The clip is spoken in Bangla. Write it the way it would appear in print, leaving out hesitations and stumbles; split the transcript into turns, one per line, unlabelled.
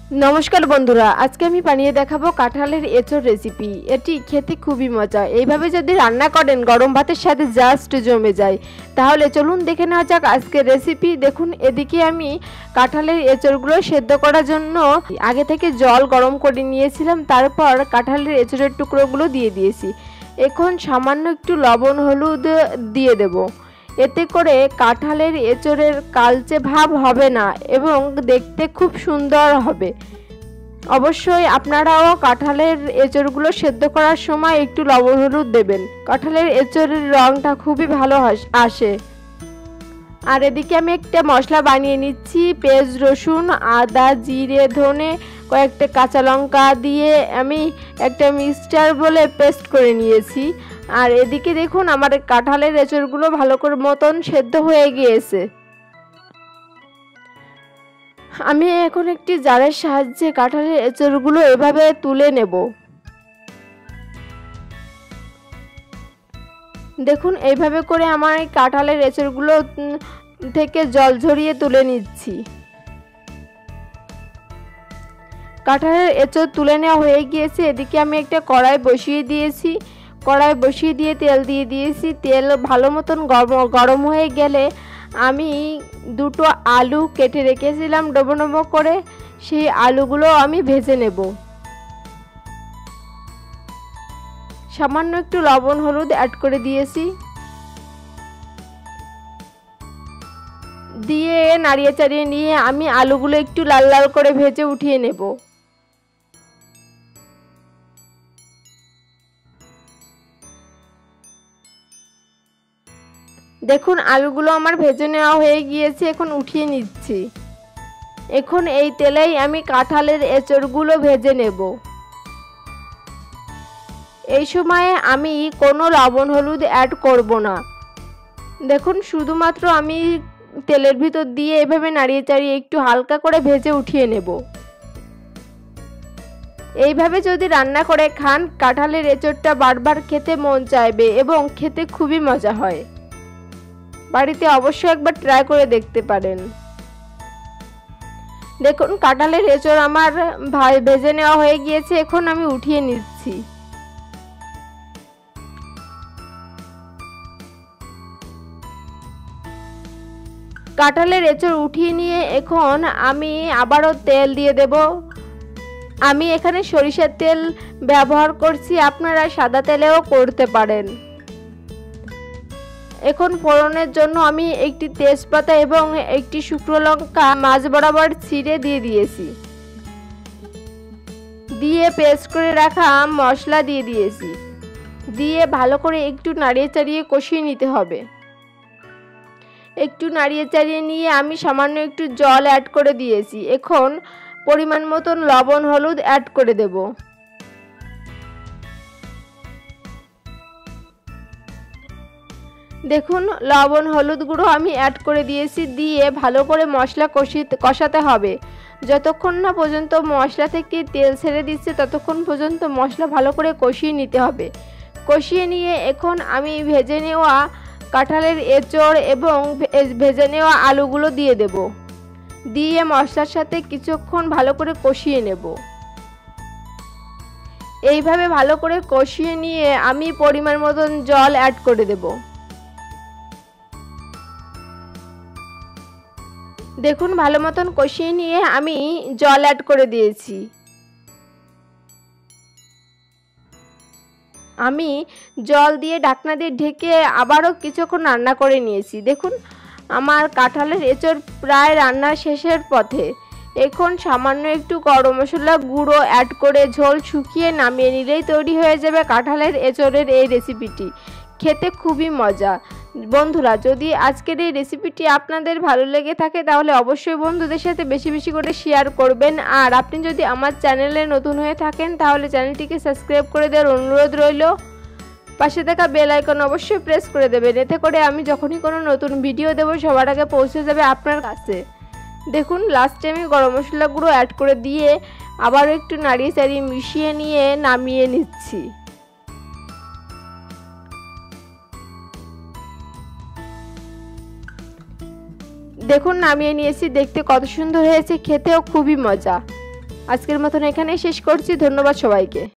नमस्कार बंधुरा आज के बानिए देखाबो काँठालेर एचोर रेसिपि। एटी खेते खूबই मजा। এইভাবে যদি রান্না করেন গরম ভাতের সাথে জাস্ট জমে যায়। তাহলে চলুন দেখে নেওয়া যাক আজকের রেসিপি। দেখুন এদিকে আমি কাঁঠালের এচোরগুলো সেদ্ধ করার জন্য আগে থেকে জল গরম করে নিয়েছিলাম, তারপর কাঁঠালের এচোরের টুকরোগুলো দিয়ে দিয়েছি। এখন সামান্য একটু লবণ হলুদ দিয়ে দেব। এতে করে কাঁঠালের এচোরের কালচে ভাব হবে না এবং দেখতে খুব সুন্দর হবে। অবশ্যই আপনারাও কাঁঠালের এচোরগুলো সেদ্ধ করার সময় একটু লবণ হলুদ দেবেন, কাঁঠালের এচোরের রঙটা খুবই ভালো আসে। আর এদিকে আমি একটা মশলা বানিয়ে নিচ্ছি। পেঁয়াজ রসুন আদা জিরে ধনে কয়েকটা কাঁচা লঙ্কা দিয়ে আমি একটা মিক্সচার বলে পেস্ট করে নিয়েছি। আর এদিকে দেখুন আমার কাঁঠালের এচোরগুলো ভালো করে মতন সেদ্ধ হয়ে গিয়েছে। আমি এখন একটি জারের সাহায্যে কাঁঠালের এচোরগুলো এভাবে তুলে নেব। দেখুন এইভাবে করে আমার এই কাঁঠালের এচোরগুলো থেকে জল ঝরিয়ে তুলে নিচ্ছি। কাঁঠালের এচোর তুলে নেওয়া হয়ে গিয়েছে। এদিকে আমি একটা কড়াই বসিয়ে দিয়েছি। কড়াই বসিয়ে দিয়ে তেল দিয়ে দিয়েছি। তেল ভালো মতন গরম হয়ে গেলে আমি দুটো আলু কেটে রেখেছিলাম ডবো ডবো করে, সেই আলুগুলো আমি ভেজে নেব। সামান্য একটু লবণ হলুদ অ্যাড করে দিয়েছি, দিয়ে নাড়িয়ে চাড়িয়ে নিয়ে আমি আলুগুলো একটু লাল লাল করে ভেজে উঠিয়ে নেব। দেখুন আলুগুলো আমার ভেজে নেওয়া হয়ে গিয়েছে, এখন উঠিয়ে নিচ্ছি। এখন এই তেলেই আমি কাঁঠালের এচোরগুলো ভেজে নেব। এই সময়ে আমি কোনো লবণ হলুদ অ্যাড করব না। দেখুন শুধুমাত্র আমি তেলের ভিতর দিয়ে এভাবে নাড়িয়ে চাড়িয়ে একটু হালকা করে ভেজে উঠিয়ে নেব। এইভাবে যদি রান্না করে খান কাঁঠালের এচোরটা বারবার খেতে মন চাইবে এবং খেতে খুবই মজা হয়। বাড়িতে অবশ্যই একবার ট্রাই করে দেখতে পারেন। দেখুন কাঁঠালের এচোর আমার ভেজে নেওয়া হয়ে গিয়েছে, এখন আমি উঠিয়ে নিচ্ছি। কাঁঠালের এচোর উঠিয়ে নিয়ে এখন আমি আবারও তেল দিয়ে দেব। আমি এখানে সরিষার তেল ব্যবহার করছি, আপনারা সাদা তেলেও করতে পারেন। এখন ফোড়নের জন্য আমি একটি তেজপাতা এবং একটি শুকনো লঙ্কা মাঝ বরাবর ছিঁড়ে দিয়ে দিয়েছি। দিয়ে পেস্ট করে রাখা মশলা দিয়ে দিয়েছি। দিয়ে ভালো করে একটু নাড়িয়ে চাড়িয়ে কষিয়ে নিতে হবে। একটু নাড়িয়ে চাড়িয়ে নিয়ে আমি সামান্য একটু জল অ্যাড করে দিয়েছি। এখন পরিমাণ মতন লবণ হলুদ অ্যাড করে দেব। দেখুন লবণ হলুদ গুঁড়ো আমি অ্যাড করে দিয়েছি। দিয়ে ভালো করে মশলা কষাতে হবে। যতক্ষণ না পর্যন্ত মশলা থেকে তেল ছেড়ে দিচ্ছে ততক্ষণ পর্যন্ত মশলা ভালো করে কষিয়ে নিতে হবে। কষিয়ে নিয়ে এখন আমি ভেজে নেওয়া কাঁঠালের এচোড় এবং ভেজে নেওয়া আলুগুলো দিয়ে দেব। দিয়ে মশলার সাথে কিছুক্ষণ ভালো করে কষিয়ে নেব। এইভাবে ভালো করে কষিয়ে নিয়ে আমি পরিমাণ মতন জল অ্যাড করে দেব। দেখুন ভালো মতন কষিয়ে নিয়ে আমি জল অ্যাড করে দিয়েছি। আমি জল দিয়ে ঢাকনা দিয়ে ঢেকে আবারও কিছুক্ষণ রান্না করে নিয়েছি। দেখুন আমার কাঁঠালের এচোর প্রায় রান্না শেষের পথে। এখন সামান্য একটু গরম মশলা গুঁড়ো অ্যাড করে ঝোল শুকিয়ে নামিয়ে নিলেই তৈরি হয়ে যাবে কাঁঠালের এচোরের এই রেসিপিটি। খেতে খুবই মজা। বন্ধুরা যদি আজকের এই রেসিপিটি আপনাদের ভালো লেগে থাকে তাহলে অবশ্যই বন্ধুদের সাথে বেশি বেশি করে শেয়ার করবেন। আর আপনি যদি আমার চ্যানেলে নতুন হয়ে থাকেন তাহলে চ্যানেলটিকে সাবস্ক্রাইব করে দেওয়ার অনুরোধ রইল। পাশে থাকা বেল আইকন অবশ্যই প্রেস করে দেবেন, এতে করে আমি যখনই কোনো নতুন ভিডিও দেব সবার আগে পৌঁছে যাবে আপনার কাছে। দেখুন লাস্টে আমি গরম মশলা গুঁড়ো অ্যাড করে দিয়ে আবারও একটু নাড়িয়ে চাড়িয়ে মিশিয়ে নিয়ে নামিয়ে নিচ্ছি। দেখুন নামিয়ে নিয়েছি, দেখতে কত সুন্দর হয়েছে, খেতেও খুবই মজা। আজকের মতন এখানেই শেষ করছি। ধন্যবাদ সবাইকে।